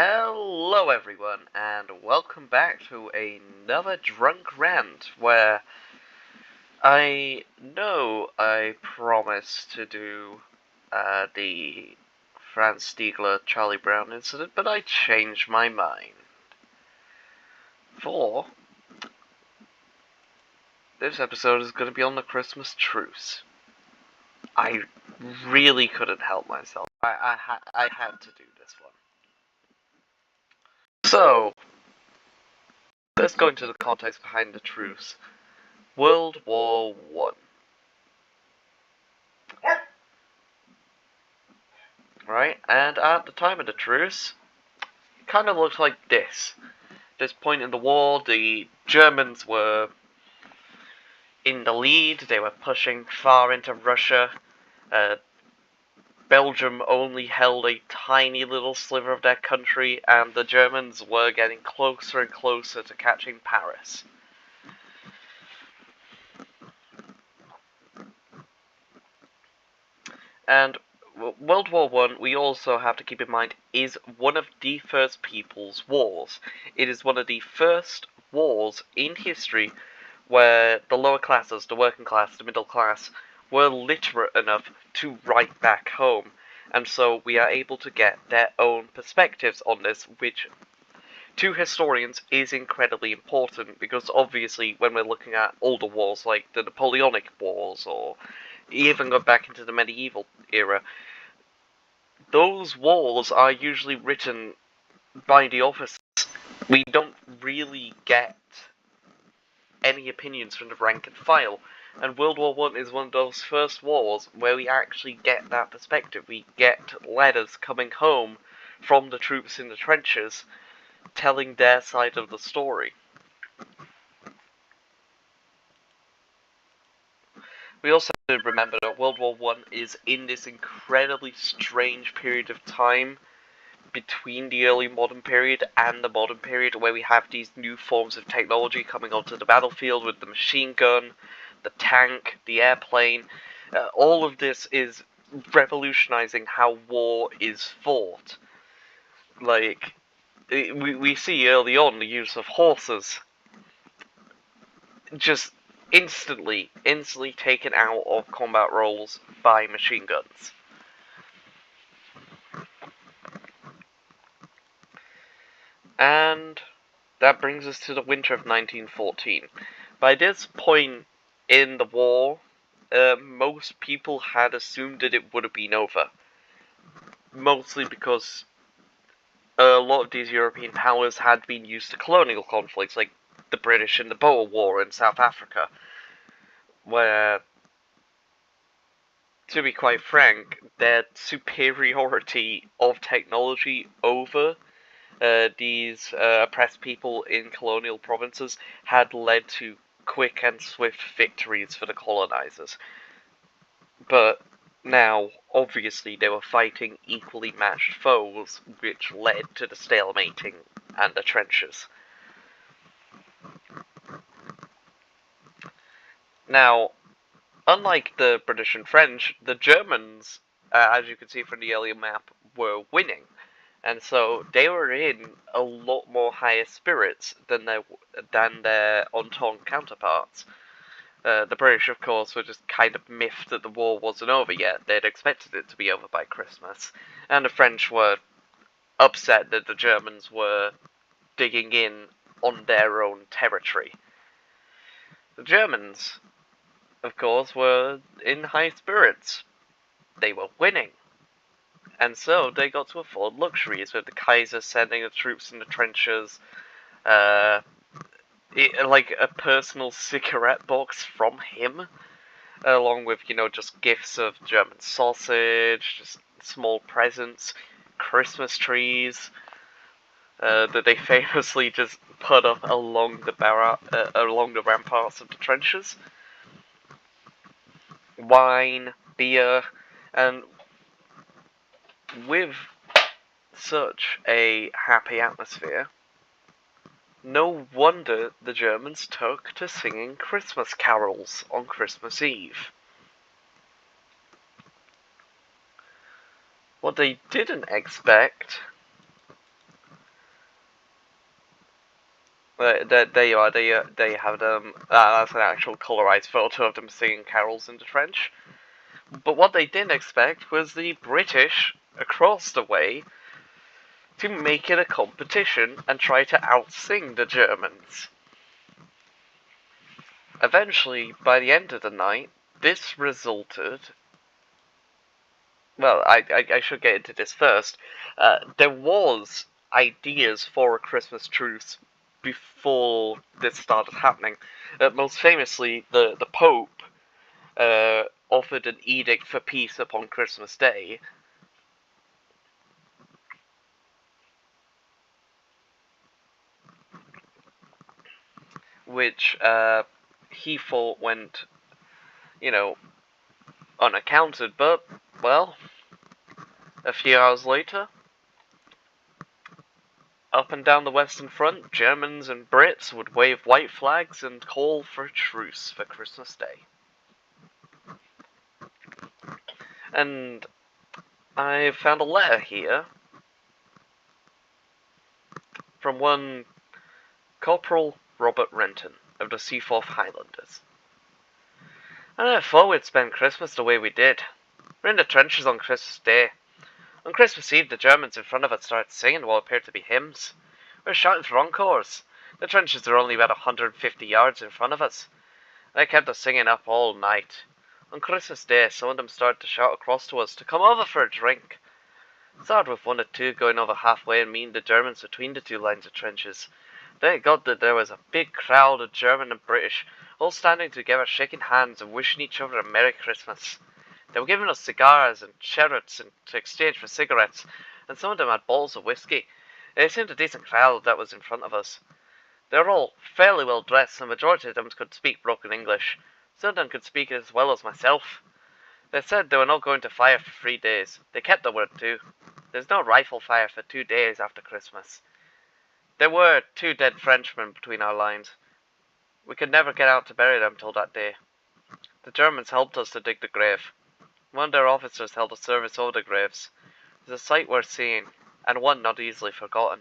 Hello everyone, and welcome back to another drunk rant, where I know I promised to do the Franz Stiegler Charlie Brown incident, but I changed my mind. For this episode is going to be on the Christmas truce. I really couldn't help myself. I had to do this one. So, let's go into the context behind the truce. World War I. Right, and at the time of the truce, it kind of looked like this. At this point in the war, the Germans were in the lead, they were pushing far into Russia. Belgium only held a tiny little sliver of their country, and the Germans were getting closer and closer to catching Paris. And World War I, we also have to keep in mind, is one of the first people's wars. It is one of the first wars in history where the lower classes, the working class, the middle class, were literate enough to write back home. And so we are able to get their own perspectives on this, which to historians is incredibly important, because obviously when we're looking at older wars like the Napoleonic Wars, or even go back into the medieval era, those wars are usually written by the officers. We don't really get any opinions from the rank and file, and World War I is one of those first wars where we actually get that perspective. We get letters coming home from the troops in the trenches telling their side of the story. We also have to remember that World War I is in this incredibly strange period of time between the early modern period and the modern period, where we have these new forms of technology coming onto the battlefield with the machine gun, the tank, the airplane. All of this is revolutionizing how war is fought. Like, we see early on the use of horses just instantly taken out of combat roles by machine guns. And that brings us to the winter of 1914. By this point in the war, most people had assumed that it would have been over. Mostly because a lot of these European powers had been used to colonial conflicts, like the British in the Boer War in South Africa, where, to be quite frank, their superiority of technology over these oppressed people in colonial provinces had led to quick and swift victories for the colonizers. But now, obviously, they were fighting equally matched foes, which led to the stalemating and the trenches. Now, unlike the British and French, the Germans, as you can see from the earlier map, were winning. And so they were in a lot more higher spirits than their Entente counterparts. The British, of course, were just kind of miffed that the war wasn't over yet. They'd expected it to be over by Christmas. And the French were upset that the Germans were digging in on their own territory. The Germans, of course, were in high spirits. They were winning. And so they got to afford luxuries, with the Kaiser sending the troops in the trenches, like a personal cigarette box from him, along with, just gifts of German sausage, just small presents, Christmas trees, that they famously just put up along the ramparts of the trenches. Wine, beer, and with such a happy atmosphere, no wonder the Germans took to singing Christmas carols on Christmas Eve. What they didn't expect There you are. There you have them. That's an actual colorized photo of them singing carols in the trench. But what they didn't expect was the British across the way to make it a competition and try to outsing the Germans. Eventually, by the end of the night, this resulted. Well, I should get into this first. There was ideas for a Christmas truce before this started happening. Most famously, the Pope offered an edict for peace upon Christmas Day, which he thought went, you know, unaccounted. But, well, a few hours later, up and down the Western Front, Germans and Brits would wave white flags and call for a truce for Christmas Day. And I found a letter here from one Corporal Robert Renton of the Seaforth Highlanders. I never thought we'd spend Christmas the way we did. We're in the trenches on Christmas Day. On Christmas Eve, the Germans in front of us started singing what appeared to be hymns. We were shouting for encores. The trenches were only about 150 yards in front of us. They kept us singing up all night. On Christmas Day, some of them started to shout across to us to come over for a drink. It started with one or two going over halfway and meeting the Germans between the two lines of trenches. Thank God that there was a big crowd of German and British, all standing together, shaking hands and wishing each other a Merry Christmas. They were giving us cigars and cheroots to exchange for cigarettes, and some of them had bottles of whiskey. It seemed a decent crowd that was in front of us. They were all fairly well dressed, and the majority of them could speak broken English. Some of them could speak it as well as myself. They said they were not going to fire for 3 days. They kept their word too. There's no rifle fire for 2 days after Christmas. There were 2 dead Frenchmen between our lines. We could never get out to bury them till that day. The Germans helped us to dig the grave. One of their officers held a service over the graves. It was a sight worth seeing, and one not easily forgotten.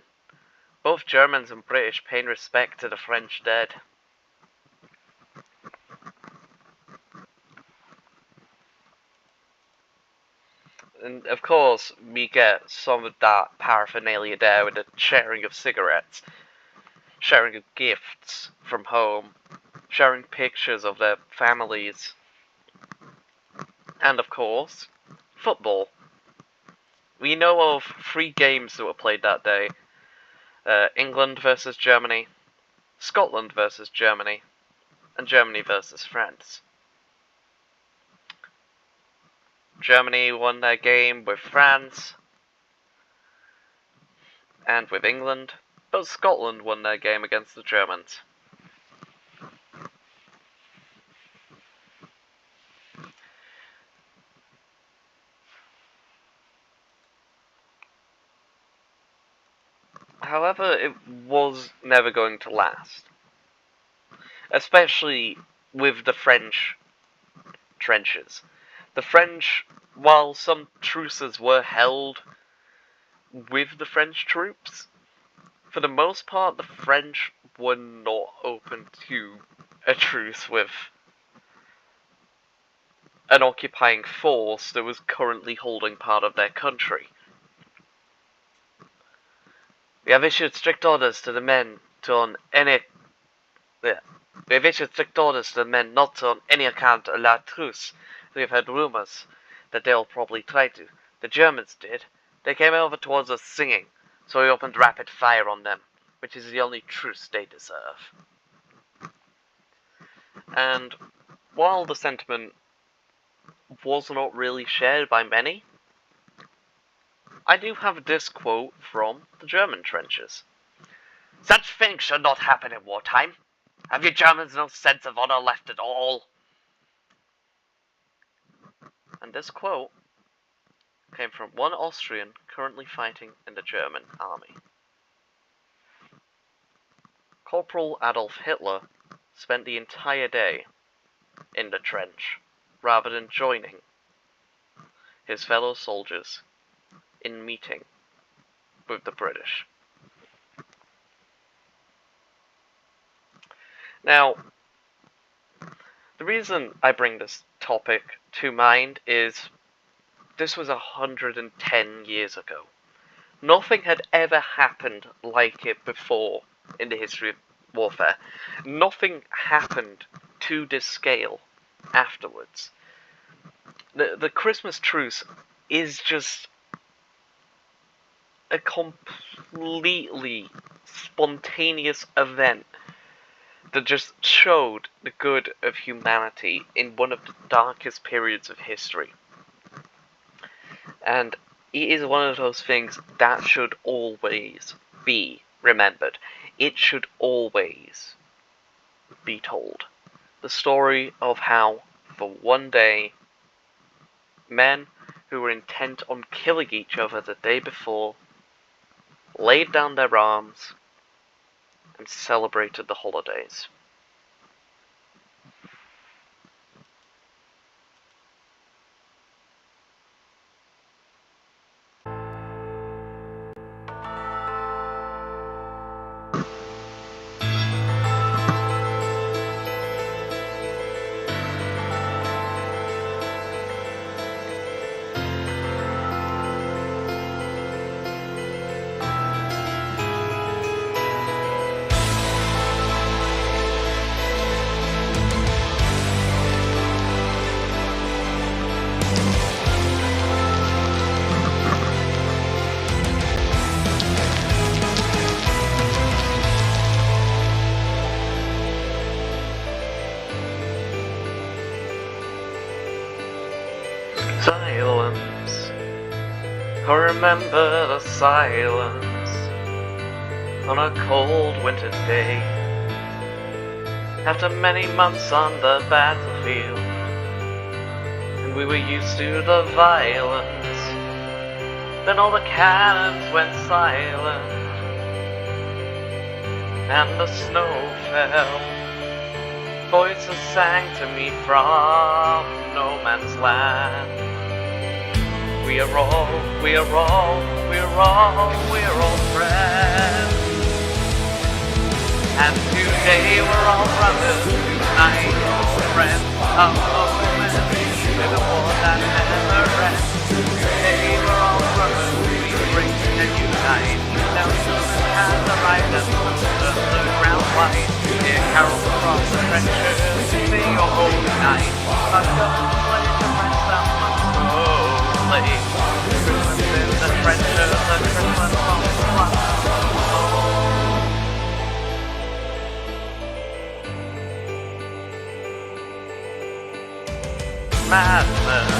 Both Germans and British paying respect to the French dead. And of course, we get some of that paraphernalia there with the sharing of cigarettes, sharing of gifts from home, sharing pictures of their families, and of course, football. We know of 3 games that were played that day. England versus Germany, Scotland versus Germany, and Germany versus France. Germany won their game with France and with England, but Scotland won their game against the Germans. However, it was never going to last. Especially with the French trenches. The French, while some truces were held with the French troops, for the most part the French were not open to a truce with an occupying force that was currently holding part of their country. We have issued strict orders to the men We have issued strict orders to the men not to on any account allow truce. We have heard rumours that they'll probably try to. The Germans did. They came over towards us singing, so we opened rapid fire on them, which is the only truce they deserve. And while the sentiment was not really shared by many, I do have this quote from the German trenches. Such things should not happen in wartime. Have you Germans no sense of honour left at all? And this quote came from one Austrian currently fighting in the German army. Corporal Adolf Hitler spent the entire day in the trench, rather than joining his fellow soldiers in meeting with the British. Now, the reason I bring this topic to mind is this was 110 years ago. Nothing had ever happened like it before in the history of warfare. Nothing happened to this scale afterwards. The Christmas truce is just a completely spontaneous event that just showed the good of humanity in one of the darkest periods of history. And it is one of those things that should always be remembered. It should always be told. The story of how, for one day, men who were intent on killing each other the day before laid down their arms and celebrated the holidays. Silence. I remember the silence on a cold winter day. After many months on the battlefield, and we were used to the violence, then all the cannons went silent, and the snow fell. Voices sang to me from no man's land. We are all friends. And today we're all brothers, tonight all friends. A moment in a war that never ends. Today we're all brothers, we bring and unite. Now children has arrived and the ground white. Hear carols across the trenches, sing your holy night. A gun play to rest among slowly. Christmas in the trenches, the Christmas song is madness,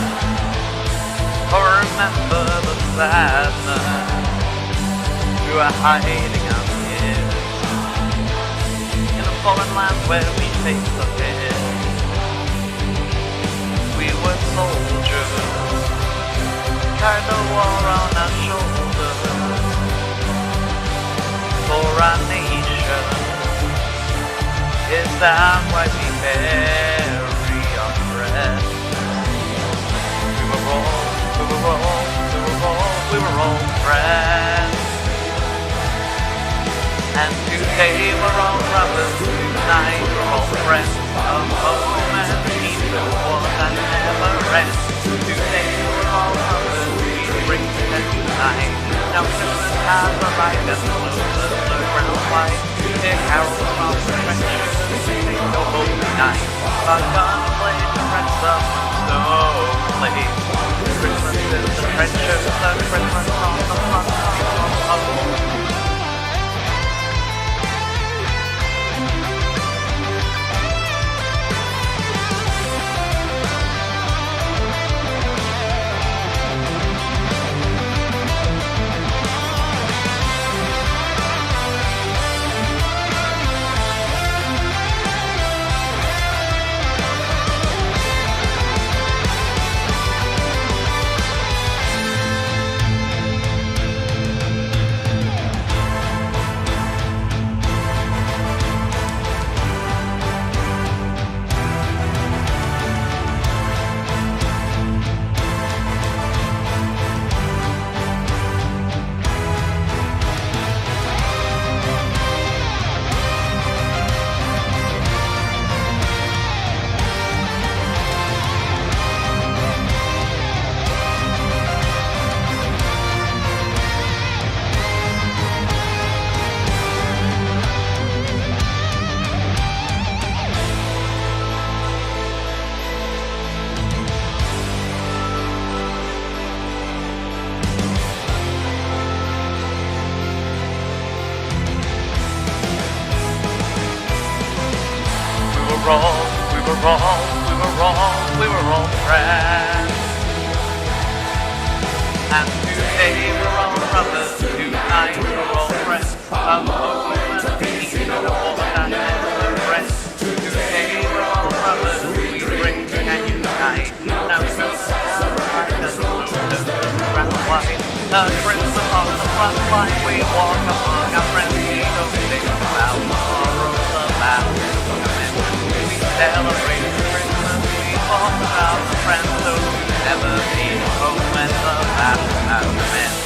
or remember the sadness. We were hiding out here in a foreign land where we faced the fear. We were soldiers, carried the war on our shoulders for our nation. Is that why we bury our friends? We were all friends. And today we're all brothers, tonight we're all friends. A moment keep the war that never ends. Today we're all brothers, we bring and unite. Now Christmas has arrived and the ground white. Hear carols from the trenches, sing the holy night. A gun play to rest up slowly. Christmas in the trenches, the Christmas on the front of all friends. And today we're all brothers, tonight we're all friends. Of hope and peace, and of all that never rest. Today we're all brothers, we bring and unite. Now we go like the soldiers of the front line. The friends upon the front line, we walk among our friends. We don't think about tomorrow's about we celebrate Christmas, we talk about the friends who never been home when the battle has commenced.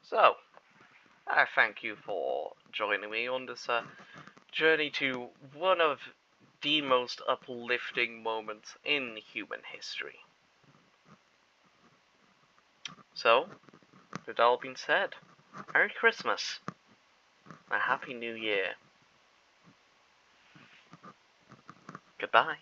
So, I thank you for joining me on this journey to one of the most uplifting moments in human history. So, with that all being said, Merry Christmas, and a Happy New Year. Goodbye.